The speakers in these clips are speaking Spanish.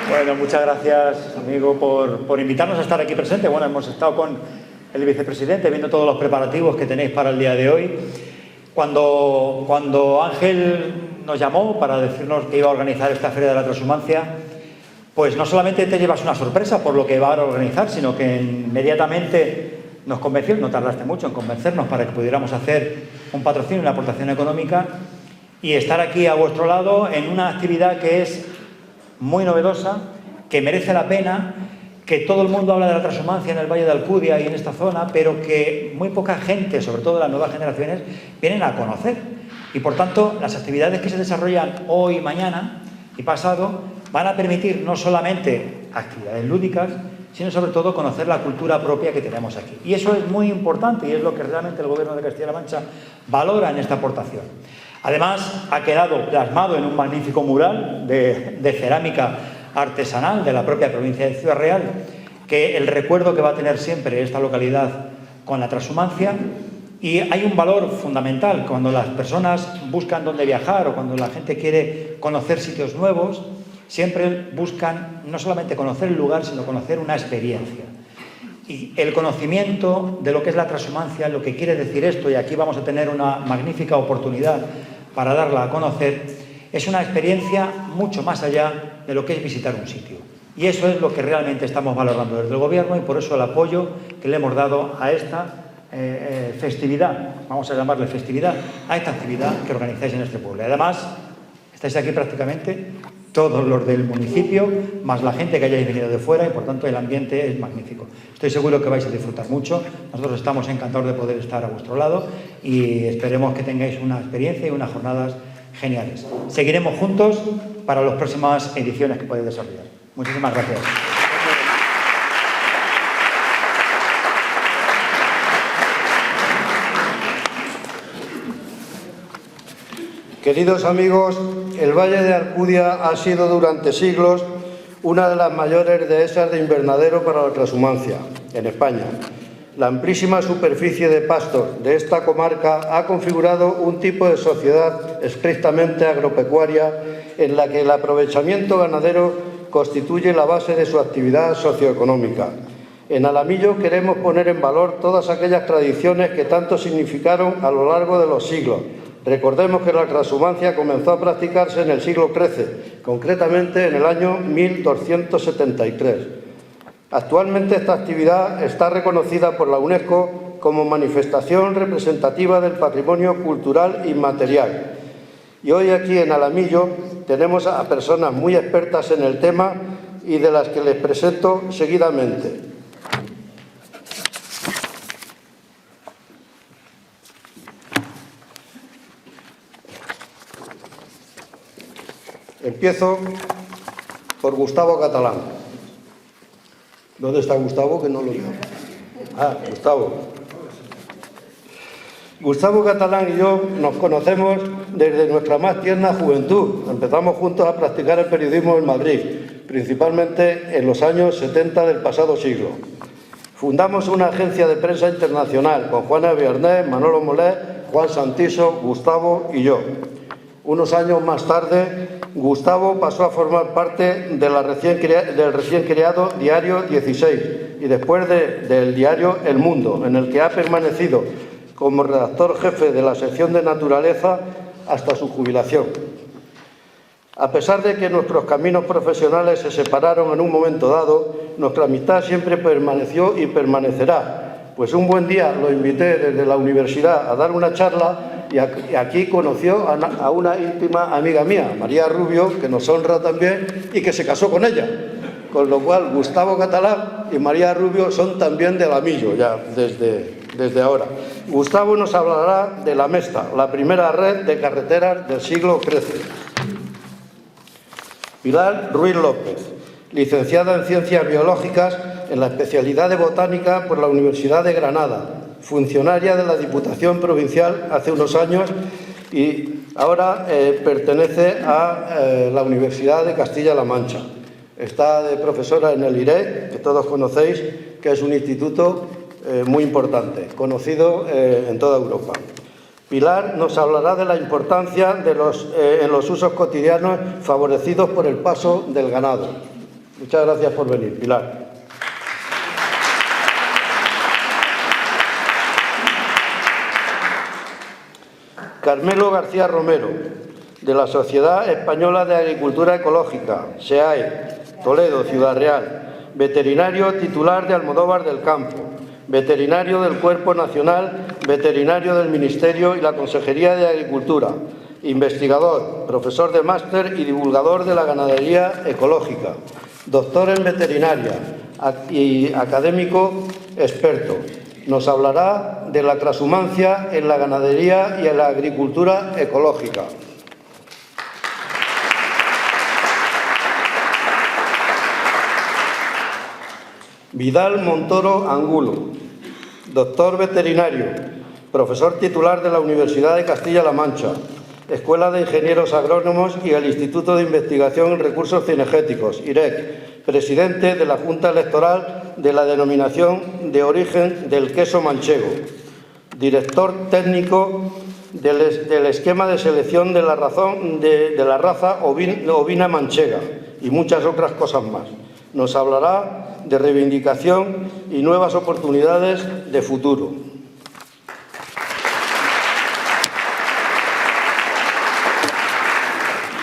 Bueno, muchas gracias, amigo, por invitarnos a estar aquí presente. Bueno, hemos estado con el vicepresidente viendo todos los preparativos que tenéis para el día de hoy. Cuando Ángel nos llamó para decirnos que iba a organizar esta Feria de la Transhumancia, pues no solamente te llevas una sorpresa por lo que va a organizar, sino que inmediatamente nos convenció, no tardaste mucho en convencernos para que pudiéramos hacer un patrocinio, una aportación económica y estar aquí a vuestro lado en una actividad que es muy novedosa, que merece la pena, que todo el mundo habla de la transhumancia en el Valle de Alcudia y en esta zona, pero que muy poca gente, sobre todo las nuevas generaciones, vienen a conocer. Y por tanto, las actividades que se desarrollan hoy, mañana y pasado van a permitir no solamente actividades lúdicas, sino sobre todo conocer la cultura propia que tenemos aquí. Y eso es muy importante y es lo que realmente el Gobierno de Castilla-La Mancha valora en esta aportación. Además, ha quedado plasmado en un magnífico mural de cerámica artesanal de la propia provincia de Ciudad Real, que el recuerdo que va a tener siempre esta localidad con la transhumancia. Y hay un valor fundamental cuando las personas buscan dónde viajar o cuando la gente quiere conocer sitios nuevos, siempre buscan no solamente conocer el lugar, sino conocer una experiencia. Y el conocimiento de lo que es la transhumancia, lo que quiere decir esto, y aquí vamos a tener una magnífica oportunidad para darla a conocer, es una experiencia mucho más allá de lo que es visitar un sitio. Y eso es lo que realmente estamos valorando desde el Gobierno y por eso el apoyo que le hemos dado a esta festividad, vamos a llamarle festividad, a esta actividad que organizáis en este pueblo. Además, estáis aquí prácticamente todos los del municipio, más la gente que hayáis venido de fuera y por tanto el ambiente es magnífico. Estoy seguro que vais a disfrutar mucho. Nosotros estamos encantados de poder estar a vuestro lado y esperemos que tengáis una experiencia y unas jornadas geniales. Seguiremos juntos para las próximas ediciones que podéis desarrollar. Muchísimas gracias. Queridos amigos, el Valle de Alcudia ha sido durante siglos una de las mayores dehesas de invernadero para la transhumancia en España. La amplísima superficie de pastos de esta comarca ha configurado un tipo de sociedad estrictamente agropecuaria en la que el aprovechamiento ganadero constituye la base de su actividad socioeconómica. En Alamillo queremos poner en valor todas aquellas tradiciones que tanto significaron a lo largo de los siglos. Recordemos que la transhumancia comenzó a practicarse en el siglo XIII, concretamente en el año 1273. Actualmente esta actividad está reconocida por la UNESCO como manifestación representativa del patrimonio cultural inmaterial. Y hoy aquí en Alamillo tenemos a personas muy expertas en el tema y de las que les presento seguidamente. Empiezo por Gustavo Catalán. ¿Dónde está Gustavo? Que no lo veo. Ah, Gustavo. Gustavo Catalán y yo nos conocemos desde nuestra más tierna juventud. Empezamos juntos a practicar el periodismo en Madrid, principalmente en los años 70 del pasado siglo. Fundamos una agencia de prensa internacional con Juana Biarnés, Manolo Molet, Juan Santiso, Gustavo y yo. Unos años más tarde, Gustavo pasó a formar parte de del recién creado Diario 16 y después del diario El Mundo, en el que ha permanecido como redactor jefe de la sección de Naturaleza hasta su jubilación. A pesar de que nuestros caminos profesionales se separaron en un momento dado, nuestra amistad siempre permaneció y permanecerá, pues un buen día lo invité desde la universidad a dar una charla y aquí conoció a una íntima amiga mía, María Rubio, que nos honra también y que se casó con ella. Con lo cual, Gustavo Catalán y María Rubio son también del Amillo, ya desde ahora. Gustavo nos hablará de la Mesta, la primera red de carreteras del siglo XIII. Pilar Ruiz López, licenciada en Ciencias Biológicas en la especialidad de Botánica por la Universidad de Granada, funcionaria de la Diputación Provincial hace unos años y ahora pertenece a la Universidad de Castilla-La Mancha. Está de profesora en el IRE, que todos conocéis, que es un instituto muy importante, conocido en toda Europa. Pilar nos hablará de la importancia en los usos cotidianos favorecidos por el paso del ganado. Muchas gracias por venir, Pilar. Carmelo García Romero, de la Sociedad Española de Agricultura Ecológica, SEAE, Toledo, Ciudad Real, veterinario titular de Almodóvar del Campo, veterinario del Cuerpo Nacional, veterinario del Ministerio y la Consejería de Agricultura, investigador, profesor de máster y divulgador de la ganadería ecológica, doctor en veterinaria y académico experto. Nos hablará de la transhumancia en la ganadería y en la agricultura ecológica. Vidal Montoro Angulo, doctor veterinario, profesor titular de la Universidad de Castilla-La Mancha, Escuela de Ingenieros Agrónomos y el Instituto de Investigación en Recursos Cinegéticos, IREC, presidente de la Junta Electoral de la Denominación de Origen del Queso Manchego, director técnico del esquema de selección de la raza ovina manchega y muchas otras cosas más. Nos hablará de reivindicación y nuevas oportunidades de futuro.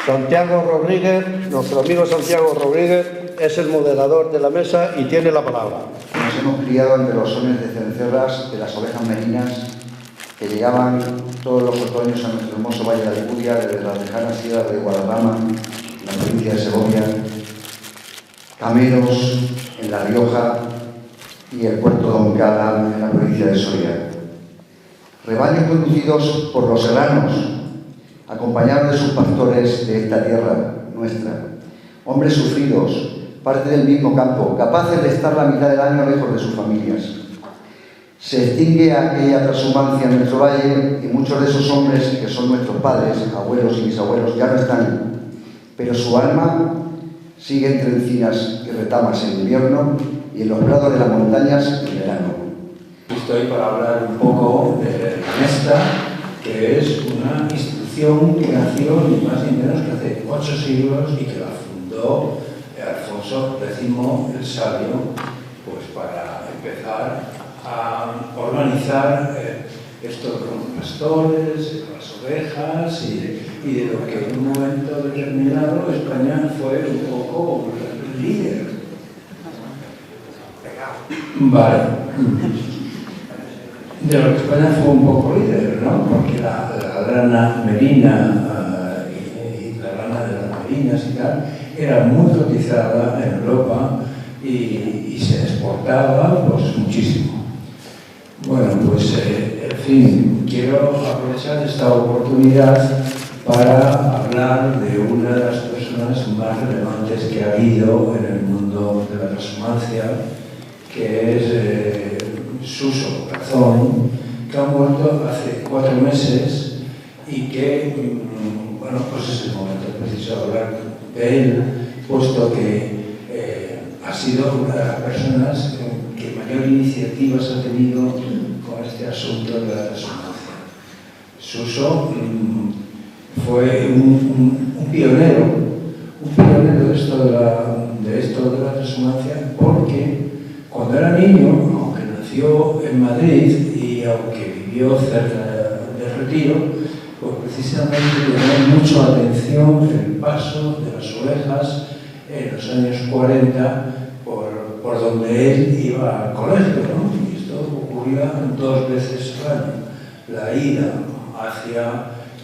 Santiago Rodríguez, nuestro amigo Santiago Rodríguez, es el moderador de la mesa y tiene la palabra. Nos hemos criado entre los sones de cencerras de las ovejas merinas que llegaban todos los otoños a nuestro hermoso Valle de Alcudia desde las lejanas sierras de Guadarrama, en la provincia de Segovia, Cameros en La Rioja y el puerto de Oncala en la provincia de Soria. Rebaños conducidos por los serranos, acompañados de sus pastores de esta tierra nuestra. Hombres sufridos, parte del mismo campo, capaces de estar la mitad del año lejos de sus familias. Se extingue aquella transhumancia en nuestro valle y muchos de esos hombres que son nuestros padres, abuelos y bisabuelos ya no están, pero su alma sigue entre encinas y retamas en invierno y en los prados de las montañas en verano. Estoy para hablar un poco de la Mesta, que es una institución que nació ni más ni menos que hace 8 siglos y que la fundó Alfonso X el Sabio, pues para empezar a organizar esto con los pastores, con las ovejas y de lo que en un momento determinado España fue un poco líder. Vale. De lo que España fue un poco líder, ¿no? Porque la lana merina y la lana de las merinas y tal era muy cotizada en Europa y se exportaba pues muchísimo. Bueno, pues en fin, quiero aprovechar esta oportunidad para hablar de una de las personas más relevantes que ha habido en el mundo de la transhumancia, que es Suso Garzón, que ha muerto hace 4 meses y que, bueno, pues es el momento preciso de hablar de él, puesto que ha sido una de las personas que mayor iniciativas ha tenido con este asunto de la transhumancia. Suso fue un pionero de esto de la transhumancia, porque cuando era niño, aunque nació en Madrid y aunque vivió cerca del Retiro, pues precisamente llamó mucho la atención el paso de las ovejas en los años 40 por donde él iba al colegio, ¿no? Y esto ocurría 2 veces al año. La ida hacia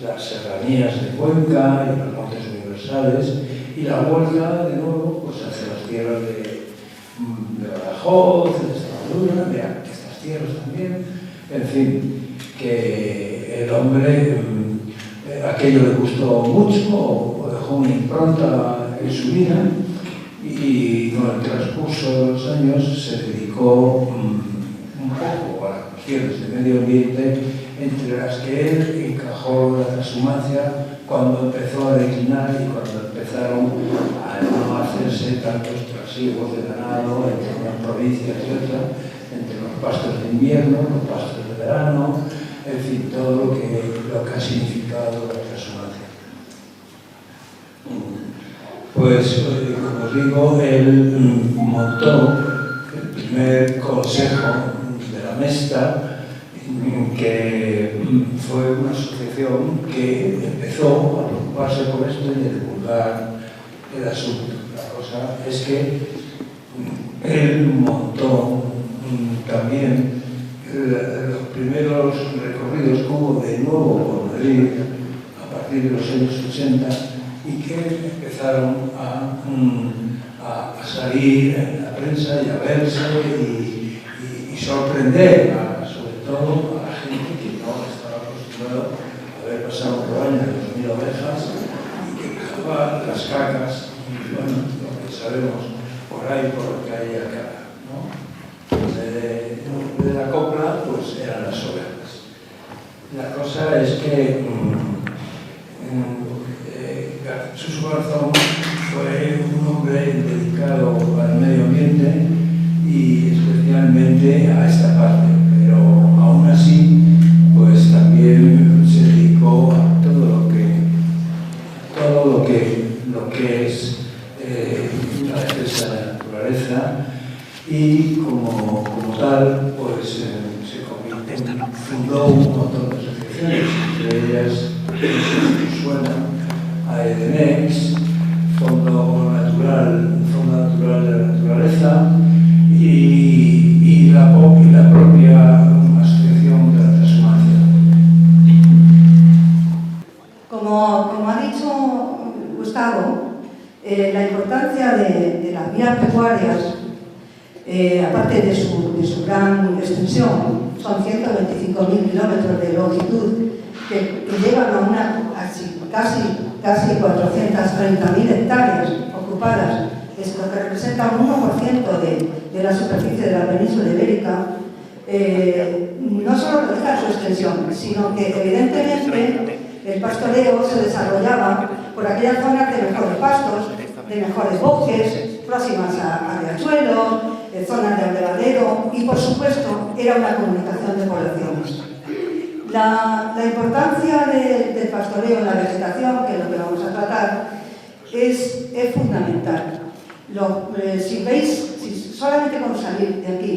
las serranías de Cuenca y los montes universales, y la vuelta de nuevo pues, hacia las tierras de Badajoz, de Extremadura, de estas tierras también. En fin, que el hombre aquello le gustó mucho, o dejó una impronta en su vida, y con el transcurso de los años se dedicó un poco a las cuestiones de medio ambiente, entre las que él encajó la transhumancia cuando empezó a declinar y cuando empezaron a no hacerse tantos trasiegos de ganado entre unas provincias y otras, entre los pastos de invierno, los pastos de verano, en fin, todo lo que ha significado la transhumancia. Pues, como os digo, él montó el primer consejo de la Mesta, que fue una asociación que empezó a preocuparse por esto y a divulgar el asunto. La cosa es que él montó también los primeros recorridos que hubo de nuevo por Madrid a partir de los años 80 y que empezaron a salir en la prensa y a verse y sorprender sobre todo a la gente que no estaba acostumbrada a haber pasado por años de 2.000 ovejas y que dejaba las cacas, y bueno, lo que sabemos por ahí, por lo que hay acá, ¿no? De la copla, pues eran las ovejas. La cosa es que Suso Garzón fue un hombre dedicado al medio ambiente y especialmente a esta parte, pero aún así pues también se dedicó a todo lo que es la defensa de la naturaleza, y como tal pues se fundó un montón de asociaciones, entre ellas suenan a Edenex, Fondo Natural de la Naturaleza, y la propia asociación de la transhumancia. Como ha dicho Gustavo, la importancia de las vías pecuarias, aparte de su gran extensión, son 125.000 kilómetros de longitud que llevan a casi 430.000 hectáreas ocupadas, es lo que representa un 1% de la superficie de la península ibérica. No solo reduce su extensión, sino que evidentemente el pastoreo se desarrollaba por aquellas zonas de mejores pastos, de mejores bosques, próximas a riachuelos, zonas de abrevadero, y por supuesto era una comunicación de poblaciones. La importancia del pastoreo en la vegetación, que es lo que vamos a tratar, es fundamental. Si solamente con salir de aquí,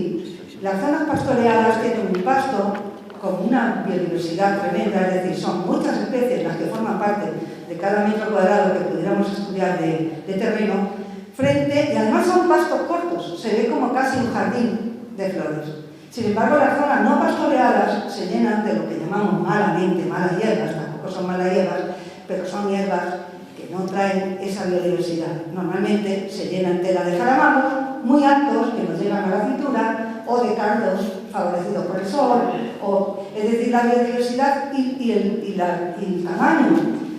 las zonas pastoreadas tienen un pasto con una biodiversidad tremenda, es decir, son muchas especies las que forman parte de cada metro cuadrado que pudiéramos estudiar de terreno, y además son pastos cortos, se ve como casi un jardín de flores. Sin embargo, las zonas no pastoreadas se llenan de lo que llamamos malamente malas hierbas, tampoco son malas hierbas, pero son hierbas que no traen esa biodiversidad. Normalmente se llenan de jaramagos muy altos que nos llegan a la cintura, o de cardos favorecidos por el sol, es decir, la biodiversidad y el tamaño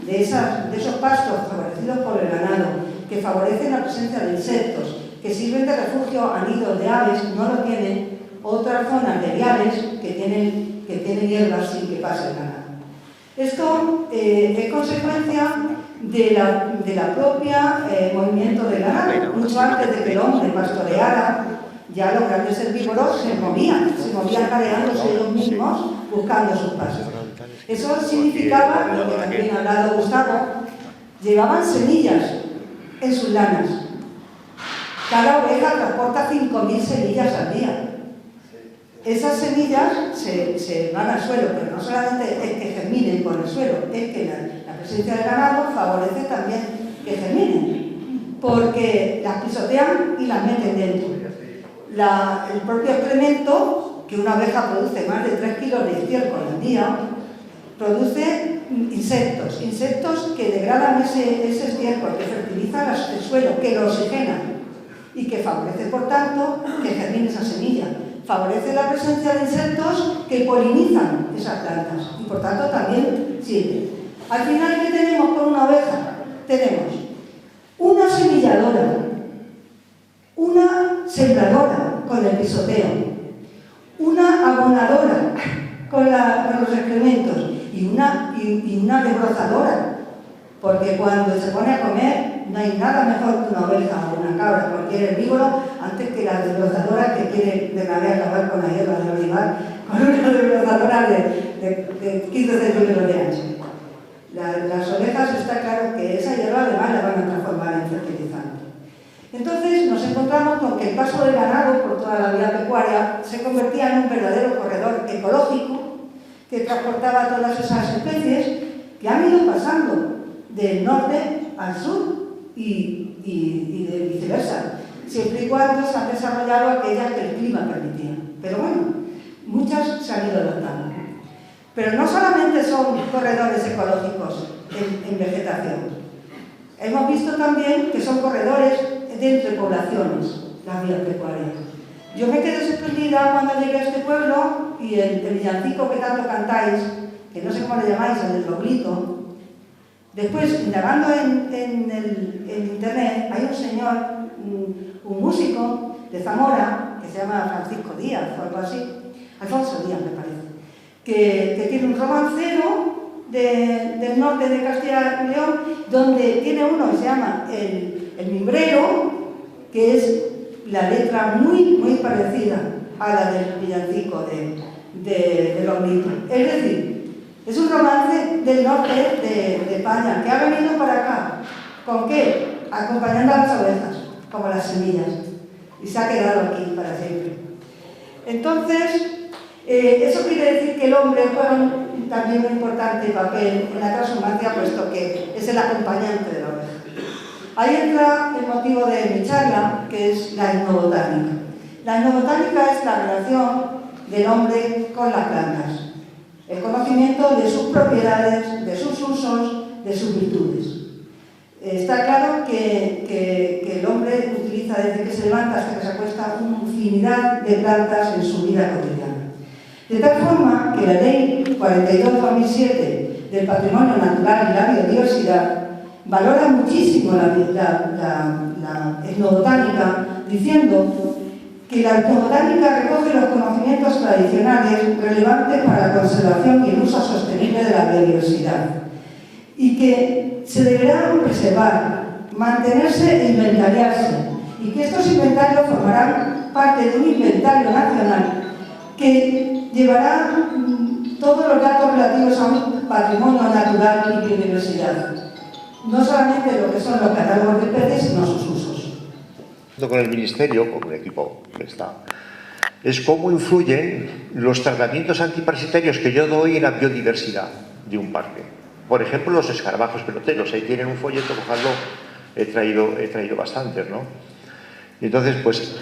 de esos pastos favorecidos por el ganado, que favorecen la presencia de insectos, que sirven de refugio a nidos de aves, no lo tienen otras zonas de viales que tienen hierbas sin que pase el ganado. Esto es consecuencia de la propia movimiento del ganado. Mucho antes de que el hombre pastoreara, ya los grandes herbívoros se movían jareándose ellos mismos buscando sus pastos. Eso significaba, lo que también ha hablado Gustavo, llevaban semillas en sus lanas. Cada oveja transporta 5.000 semillas al día. Esas semillas se van al suelo, pero no solamente es que germinen por el suelo, es que la presencia del ganado favorece también que germinen, porque las pisotean y las meten dentro. El propio excremento, que una oveja produce más de 3 kilos de estiércol al día, produce insectos que degradan ese estiércol, que fertilizan el suelo, que lo oxigenan y que favorece, por tanto, que germine esa semilla. Favorece la presencia de insectos que polinizan esas plantas y, por tanto, también sirve. Al final, ¿qué tenemos con una oveja? Tenemos una semilladora, una sembradora con el pisoteo, una abonadora con los excrementos y una desbrozadora, porque cuando se pone a comer no hay nada mejor que una oveja o una cabra, cualquier herbívoro, antes que la desbrozadora que quiere de una vez acabar con la hierba del olivar, con una desbrozadora de 15 centímetros de ancho. Las ovejas está claro que esa hierba además la van a transformar en fertilizante. Entonces nos encontramos con que el paso del ganado por toda la vida pecuaria se convertía en un verdadero corredor ecológico que transportaba todas esas especies que han ido pasando del norte al sur y de viceversa, siempre y cuando se han desarrollado aquellas que el clima permitía. Pero bueno, muchas se han ido adaptando. Pero no solamente son corredores ecológicos en vegetación. Hemos visto también que son corredores de entre poblaciones, las vías pecuarias. Yo me quedé sorprendida cuando llegué a este pueblo y el villancico que tanto cantáis, que no sé cómo le llamáis, el del Roblito. Después, indagando en internet, hay un señor, un músico de Zamora, que se llama Francisco Díaz o algo así, Alfonso Díaz me parece, que tiene un romancero del norte de Castilla y León, donde tiene uno que se llama El Mimbrero, que es la letra muy parecida a la del villancico de Roblito. Es decir, es un romance del norte de España que ha venido para acá. ¿Con qué? Acompañando a las ovejas, como las semillas. Y se ha quedado aquí para siempre. Entonces, eso quiere decir que el hombre juega también un importante papel en la transhumancia, puesto que es el acompañante de la oveja. Ahí entra el motivo de mi charla, que es la etnobotánica. La etnobotánica es la relación del hombre con las plantas. El conocimiento de sus propiedades, de sus usos, de sus virtudes. Está claro que el hombre utiliza desde que se levanta hasta que se acuesta una infinidad de plantas en su vida cotidiana. De tal forma que la Ley 42/2007 del Patrimonio Natural y la Biodiversidad valora muchísimo la etnobotánica, diciendo que la etnobotánica recoge los conocimientos tradicionales relevantes para la conservación y el uso sostenible de la biodiversidad y que se deberán preservar, mantenerse e inventariarse y que estos inventarios formarán parte de un inventario nacional que llevará todos los datos relativos a un patrimonio natural y biodiversidad, no solamente lo que son los catálogos de especies, sino sus usos. Con el Ministerio, con un equipo que está, es cómo influyen los tratamientos antiparasitarios que yo doy en la biodiversidad de un parque. Por ejemplo, los escarabajos peloteros, ahí tienen un folleto, cogerlo, he traído bastantes, ¿no? Y entonces, pues,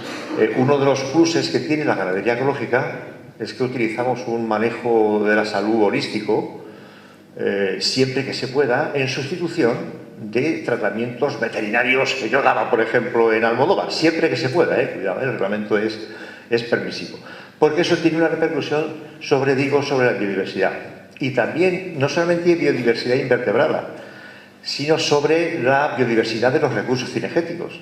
uno de los pluses que tiene la ganadería ecológica es que utilizamos un manejo de la salud holístico, siempre que se pueda, en sustitución de tratamientos veterinarios que yo daba, por ejemplo, en Almodóvar, siempre que se pueda, cuidado, el reglamento es permisivo, porque eso tiene una repercusión sobre la biodiversidad. Y también, no solamente biodiversidad invertebrada, sino sobre la biodiversidad de los recursos cinegéticos.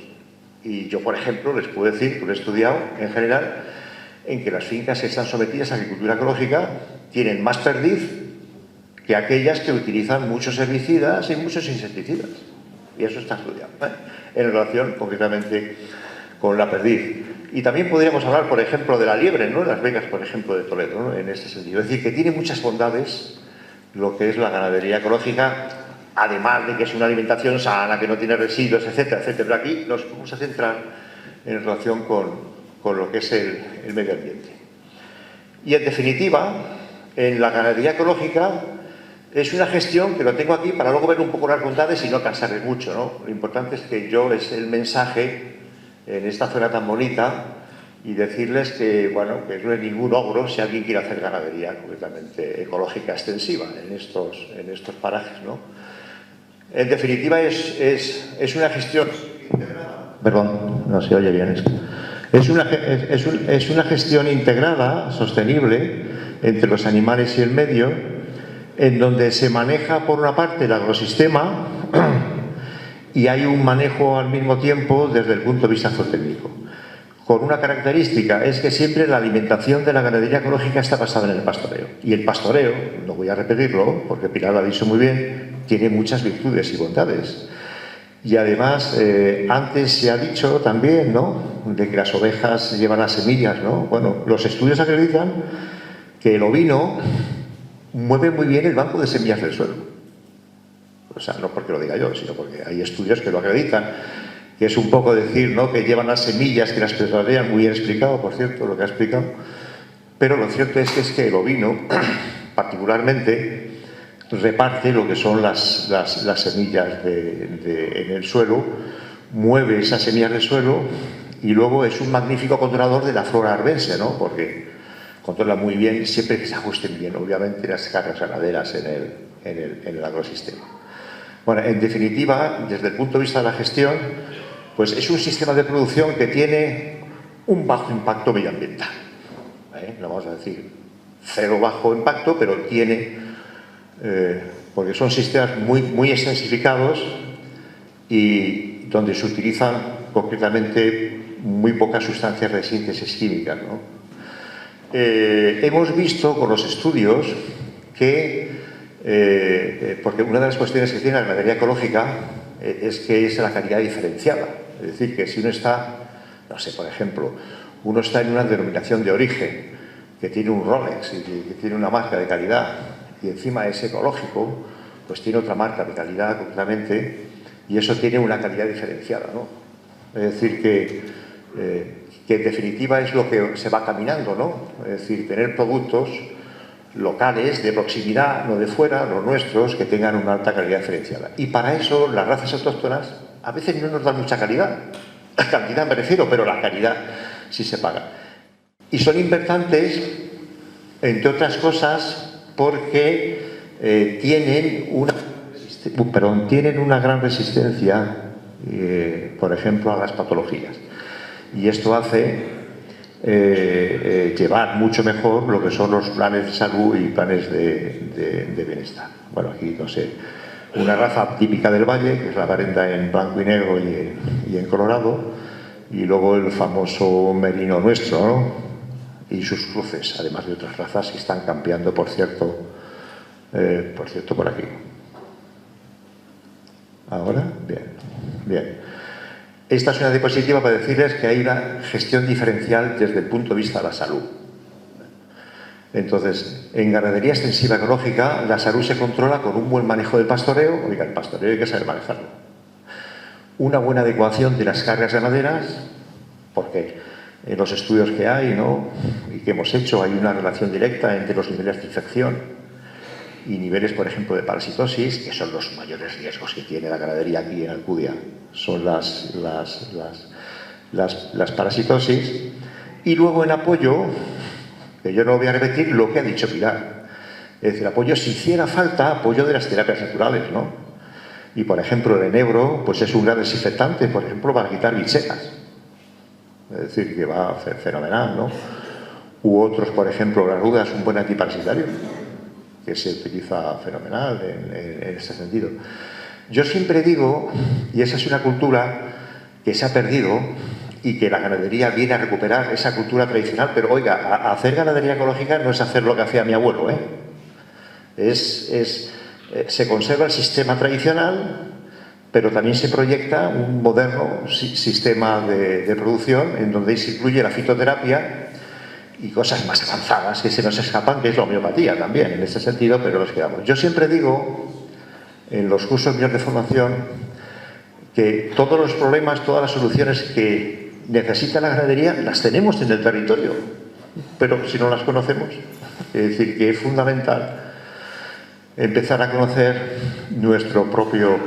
Y yo, por ejemplo, les puedo decir, que lo he estudiado en general, en que las fincas que están sometidas a agricultura ecológica tienen más perdiz que aquellas que utilizan muchos herbicidas y muchos insecticidas. Y eso está estudiado, en relación concretamente con la perdiz. Y también podríamos hablar, por ejemplo, de la liebre, ¿no? Las Vegas, por ejemplo, de Toledo, ¿no? En este sentido. Es decir, que tiene muchas bondades lo que es la ganadería ecológica, además de que es una alimentación sana, que no tiene residuos, etcétera, etcétera. Pero aquí nos vamos a centrar en relación con lo que es el medio ambiente. Y en definitiva, en la ganadería ecológica es una gestión que lo tengo aquí para luego ver un poco las bondades y no cansarles mucho, ¿no? Lo importante es que yo les dé el mensaje en esta zona tan bonita y decirles que, bueno, que no es ningún ogro si alguien quiere hacer ganadería completamente ecológica extensiva en estos parajes, ¿no? En definitiva, es una gestión integrada. Perdón, no se oye bien esto. Es una gestión integrada, sostenible, entre los animales y el medio, en donde se maneja por una parte el agrosistema y hay un manejo al mismo tiempo desde el punto de vista zootécnico. Con una característica, es que siempre la alimentación de la ganadería ecológica está basada en el pastoreo. Y el pastoreo, no voy a repetirlo, porque Pilar lo ha dicho muy bien, tiene muchas virtudes y bondades. Y además, antes se ha dicho también, ¿no?, de que las ovejas llevan las semillas, ¿no? Bueno, los estudios acreditan que el ovino mueve muy bien el banco de semillas del suelo. O sea, no porque lo diga yo, sino porque hay estudios que lo acreditan, que es un poco decir, ¿no?, que llevan las semillas, que las pesadean, muy bien explicado, por cierto, lo que ha explicado. Pero lo cierto es que el ovino, particularmente, reparte lo que son las semillas en el suelo, mueve esas semillas del suelo y luego es un magnífico controlador de la flora arbense, ¿no?, porque controla muy bien, siempre que se ajusten bien, obviamente, las cargas ganaderas en el agrosistema. Bueno, en definitiva, desde el punto de vista de la gestión, pues es un sistema de producción que tiene un bajo impacto medioambiental. No vamos a decir cero bajo impacto, pero tiene, porque son sistemas muy extensificados y donde se utilizan concretamente muy pocas sustancias de síntesis químicas, ¿no? Hemos visto con los estudios que, porque una de las cuestiones que tiene la ganadería ecológica es que es la calidad diferenciada. Es decir, que si uno está, no sé, por ejemplo, uno está en una denominación de origen que tiene un Rolex y que tiene una marca de calidad y encima es ecológico, pues tiene otra marca de calidad completamente y eso tiene una calidad diferenciada, ¿no? Es decir, que en definitiva es lo que se va caminando, ¿no? Es decir, tener productos locales, de proximidad, no de fuera, los nuestros, que tengan una alta calidad diferenciada. Y para eso las razas autóctonas a veces no nos dan mucha calidad. La cantidad me refiero, pero la calidad sí se paga. Y son importantes, entre otras cosas, porque tienen una gran resistencia, por ejemplo, a las patologías. Y esto hace llevar mucho mejor lo que son los planes de salud y planes de bienestar. Bueno, aquí, no sé, una raza típica del valle, que es la Barenda en blanco y negro y en colorado, y luego el famoso merino nuestro, ¿no?, y sus cruces, además de otras razas que están cambiando, por cierto, por aquí. ¿Ahora? Bien. Esta es una diapositiva para decirles que hay una gestión diferencial desde el punto de vista de la salud. Entonces, en ganadería extensiva ecológica, la salud se controla con un buen manejo del pastoreo. Oiga, el pastoreo hay que saber manejarlo. Una buena adecuación de las cargas ganaderas, porque en los estudios que hay, ¿no?, y que hemos hecho, hay una relación directa entre los niveles de infección y niveles, por ejemplo, de parasitosis, que son los mayores riesgos que tiene la ganadería aquí en Alcudia, son las parasitosis. Y luego en apoyo, que yo no voy a repetir lo que ha dicho Pilar, es decir, apoyo, si hiciera falta, apoyo de las terapias naturales, ¿no? Y, por ejemplo, el enebro, pues es un gran desinfectante, por ejemplo, para quitar bicheras. Es decir, que va fenomenal, ¿no? U otros, por ejemplo, la ruda es un buen antiparasitario, que se utiliza fenomenal en este sentido. Yo siempre digo, y esa es una cultura que se ha perdido y que la ganadería viene a recuperar esa cultura tradicional, pero oiga, hacer ganadería ecológica no es hacer lo que hacía mi abuelo, ¿eh? Se conserva el sistema tradicional, pero también se proyecta un moderno sistema de producción en donde se incluye la fitoterapia y cosas más avanzadas que se nos escapan, que es la homeopatía también, en ese sentido, pero los quedamos. Yo siempre digo, en los cursos míos de formación, que todos los problemas, todas las soluciones que necesita la ganadería, las tenemos en el territorio. pero si no las conocemos, es decir, que es fundamental empezar a conocer nuestro propio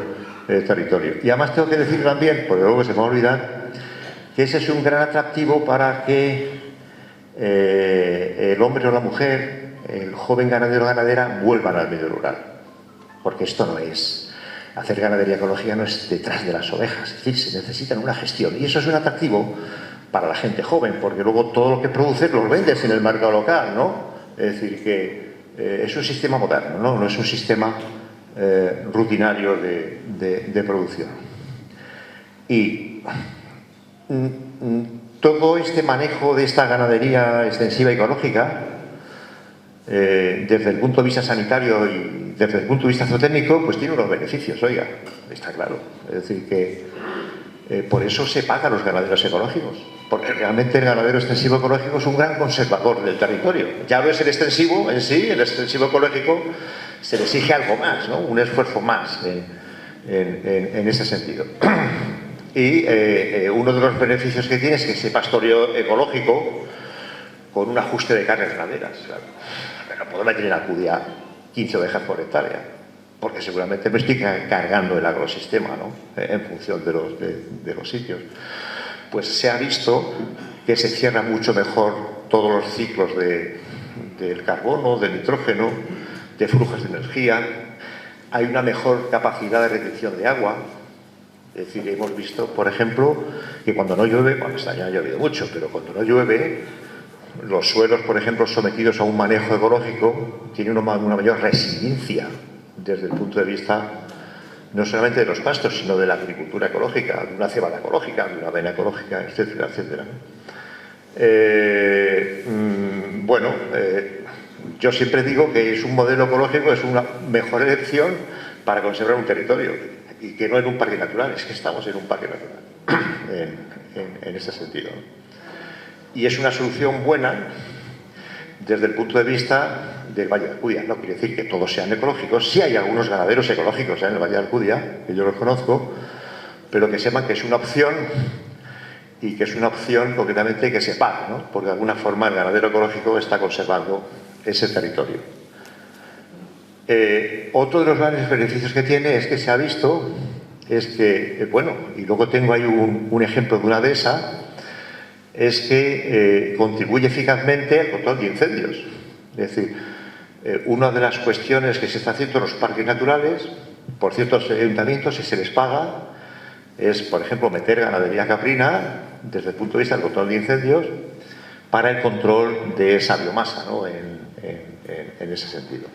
territorio. Y además tengo que decir también, porque luego se me va a olvidar, que ese es un gran atractivo para que el hombre o la mujer, el joven ganadero o ganadera, vuelvan al medio rural. Porque esto no es, hacer ganadería ecológica no es detrás de las ovejas, es decir, se necesita una gestión. Y eso es un atractivo para la gente joven, porque luego todo lo que produces lo vendes en el mercado local, ¿no? Es decir, que es un sistema moderno, no es un sistema rutinario de producción. Y todo este manejo de esta ganadería extensiva ecológica, desde el punto de vista sanitario y desde el punto de vista zootécnico, pues tiene unos beneficios, oiga, está claro. Es decir, que por eso se paga a los ganaderos ecológicos, porque realmente el ganadero extensivo ecológico es un gran conservador del territorio. Ya lo es el extensivo en sí, el extensivo ecológico se le exige algo más, ¿no? Un esfuerzo más en ese sentido. Y uno de los beneficios que tiene es que ese pastoreo ecológico, con un ajuste de cargas ganaderas, claro, no puedo meter en Alcudia 15 ovejas por hectárea, porque seguramente me estoy cargando el agrosistema, ¿no? En función de los sitios. Pues se ha visto que se cierran mucho mejor todos los ciclos del carbono, del nitrógeno, de flujos de energía. Hay una mejor capacidad de retención de agua. Es decir, hemos visto, por ejemplo, que cuando no llueve, bueno, este año ha llovido mucho, pero cuando no llueve, los suelos, por ejemplo, sometidos a un manejo ecológico, tienen una mayor resiliencia desde el punto de vista no solamente de los pastos, sino de la agricultura ecológica, de una cebada ecológica, de una avena ecológica, etcétera, etcétera. Yo siempre digo que es un modelo ecológico, es una mejor elección para conservar un territorio, y que no en un parque natural, es que estamos en un parque natural, en ese sentido. Y es una solución buena desde el punto de vista del Valle de Alcudia. No quiere decir que todos sean ecológicos. Sí hay algunos ganaderos ecológicos en el Valle de Alcudia, que yo los conozco, pero que sepan que es una opción, y que es una opción concretamente que se paga, ¿no? Porque de alguna forma el ganadero ecológico está conservando ese territorio. Otro de los grandes beneficios que tiene es que se ha visto, es que, y luego tengo ahí un ejemplo de una dehesa, es que contribuye eficazmente al control de incendios. Es decir, una de las cuestiones que se está haciendo en los parques naturales, por ciertos ayuntamientos, si se les paga, es, por ejemplo, meter ganadería caprina desde el punto de vista del control de incendios para el control de esa biomasa, ¿no? En ese sentido.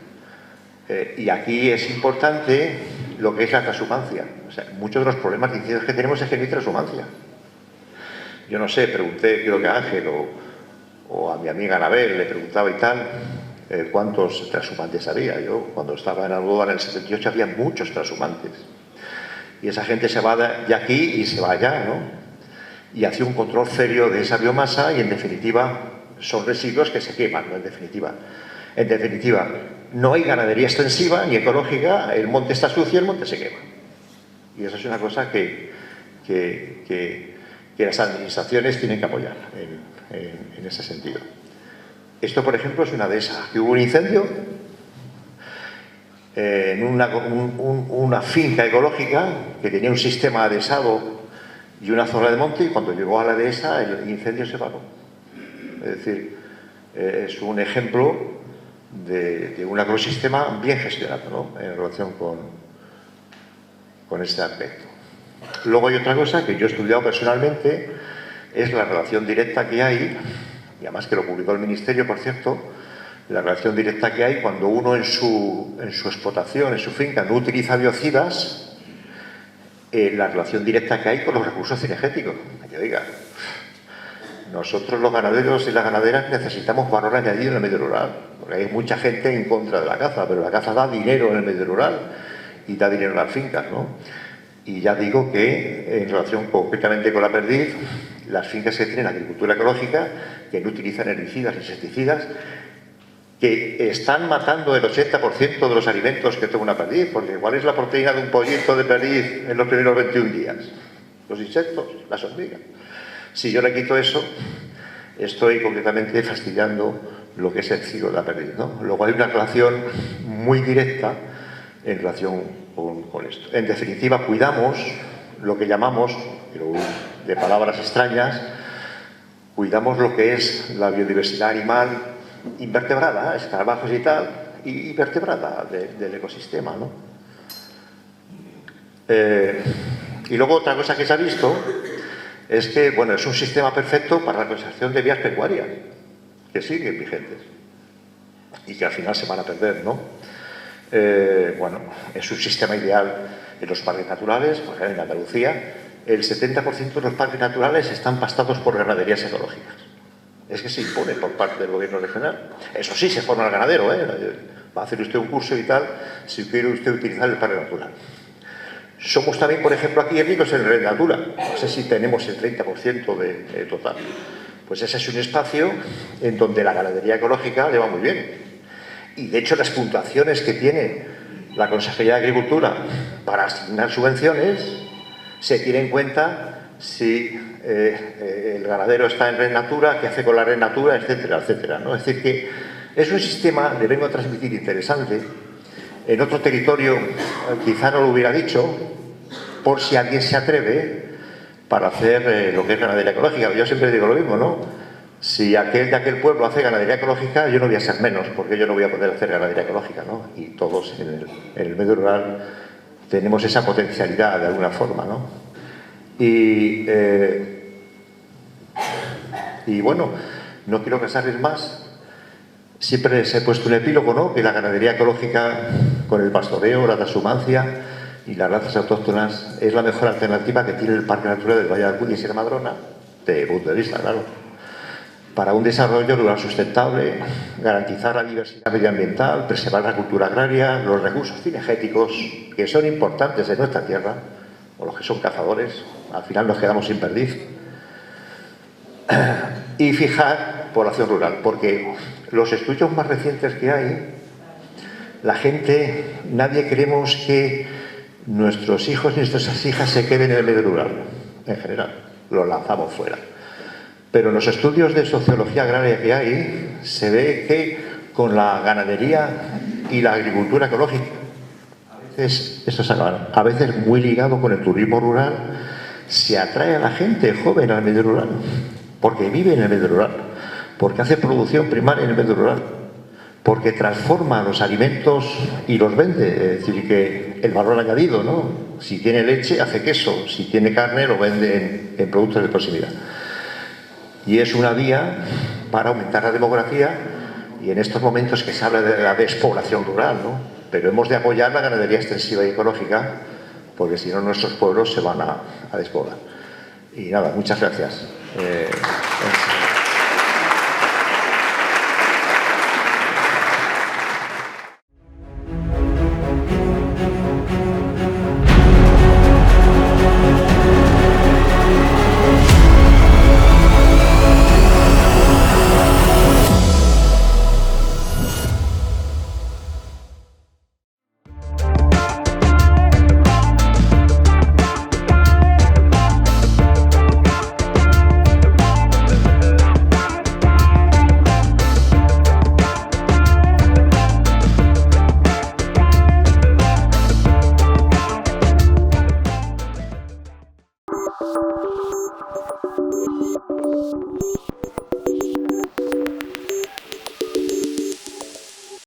Y aquí es importante lo que es la transhumancia. O sea, muchos de los problemas de incendios que tenemos es que no hay transhumancia. Yo no sé, pregunté, creo que a Ángel o a mi amiga Anabel, le preguntaba y tal, cuántos transhumantes había. Yo, cuando estaba en Almodóvar en el 78, había muchos transhumantes. Y esa gente se va de aquí y se va allá, ¿no? Y hace un control serio de esa biomasa y, en definitiva, son residuos que se queman, ¿no? En definitiva, no hay ganadería extensiva ni ecológica, el monte está sucio y el monte se quema. Y eso es una cosa que las administraciones tienen que apoyar en ese sentido. Esto, por ejemplo, es una dehesa, que hubo un incendio en una finca ecológica que tenía un sistema adhesado y una zona de monte, y cuando llegó a la dehesa el incendio se paró. Es decir, es un ejemplo de un ecosistema bien gestionado, ¿no? En relación con este aspecto. Luego hay otra cosa que yo he estudiado personalmente, es la relación directa que hay, y además que lo publicó el Ministerio, por cierto, la relación directa que hay cuando uno en su explotación, en su finca, no utiliza biocidas, la relación directa que hay con los recursos cinegéticos. Que diga, nosotros los ganaderos y las ganaderas necesitamos valor añadido en el medio rural, porque hay mucha gente en contra de la caza, pero la caza da dinero en el medio rural y da dinero a las fincas, ¿no? Y ya digo que, en relación concretamente con la perdiz, las fincas que tienen agricultura ecológica, que no utilizan herbicidas, insecticidas, que están matando el 80% de los alimentos que toma una perdiz, porque ¿cuál es la proteína de un pollito de perdiz en los primeros 21 días? Los insectos, las hormigas. Si yo le quito eso, estoy concretamente fastidiando lo que es el ciclo de la perdiz, ¿no? Luego hay una relación muy directa en relación con esto. En definitiva, cuidamos lo que llamamos, pero de palabras extrañas, cuidamos lo que es la biodiversidad animal invertebrada, escarabajos y tal, y vertebrada del ecosistema, ¿no? Y luego otra cosa que se ha visto es que, bueno, es un sistema perfecto para la conservación de vías pecuarias, que siguen vigentes y que al final se van a perder, ¿no? Bueno, es un sistema ideal en los parques naturales. Por ejemplo, en Andalucía, el 70% de los parques naturales están pastados por ganaderías ecológicas. Es que se impone por parte del gobierno regional. Eso sí, se forma el ganadero, va a hacer usted un curso y tal, si quiere usted utilizar el parque natural. Somos también, por ejemplo, aquí ricos en Red Natura. No sé si tenemos el 30% de total. Pues ese es un espacio en donde la ganadería ecológica le va muy bien. Y de hecho las puntuaciones que tiene la Consejería de Agricultura para asignar subvenciones se tiene en cuenta si el ganadero está en Red Natura, qué hace con la Red Natura, etcétera, etcétera, ¿no? Es decir, que es un sistema, le vengo a transmitir, interesante. En otro territorio quizá no lo hubiera dicho, por si alguien se atreve para hacer lo que es ganadería ecológica. Yo siempre digo lo mismo, ¿no? Si aquel de aquel pueblo hace ganadería ecológica, yo no voy a ser menos, porque yo no voy a poder hacer ganadería ecológica, ¿no? Y todos en el medio rural tenemos esa potencialidad de alguna forma, ¿no? Y bueno, no quiero cansarles más. Siempre les he puesto un epílogo, ¿no? Que la ganadería ecológica, con el pastoreo, la transhumancia y las razas autóctonas, es la mejor alternativa que tiene el Parque Natural del Valle de Alcudia y Sierra Madrona, de punto de vista, claro, para un desarrollo rural sustentable, garantizar la diversidad medioambiental, preservar la cultura agraria, los recursos cinegéticos, que son importantes en nuestra tierra, o los que son cazadores, al final nos quedamos sin perdiz, y fijar población rural, porque los estudios más recientes que hay, la gente, nadie queremos que nuestros hijos y nuestras hijas se queden en el medio rural, en general, los lanzamos fuera. Pero en los estudios de sociología agraria que hay, se ve que con la ganadería y la agricultura ecológica, a veces, esto se acaba, a veces muy ligado con el turismo rural, se atrae a la gente joven al medio rural, porque vive en el medio rural, porque hace producción primaria en el medio rural, porque transforma los alimentos y los vende, es decir, que el valor añadido, ¿no? Si tiene leche, hace queso, si tiene carne, lo vende en productos de proximidad. Y es una vía para aumentar la demografía, y en estos momentos que se habla de la despoblación rural, ¿no? Pero hemos de apoyar la ganadería extensiva y ecológica, porque si no nuestros pueblos se van a despoblar. Y nada, muchas gracias.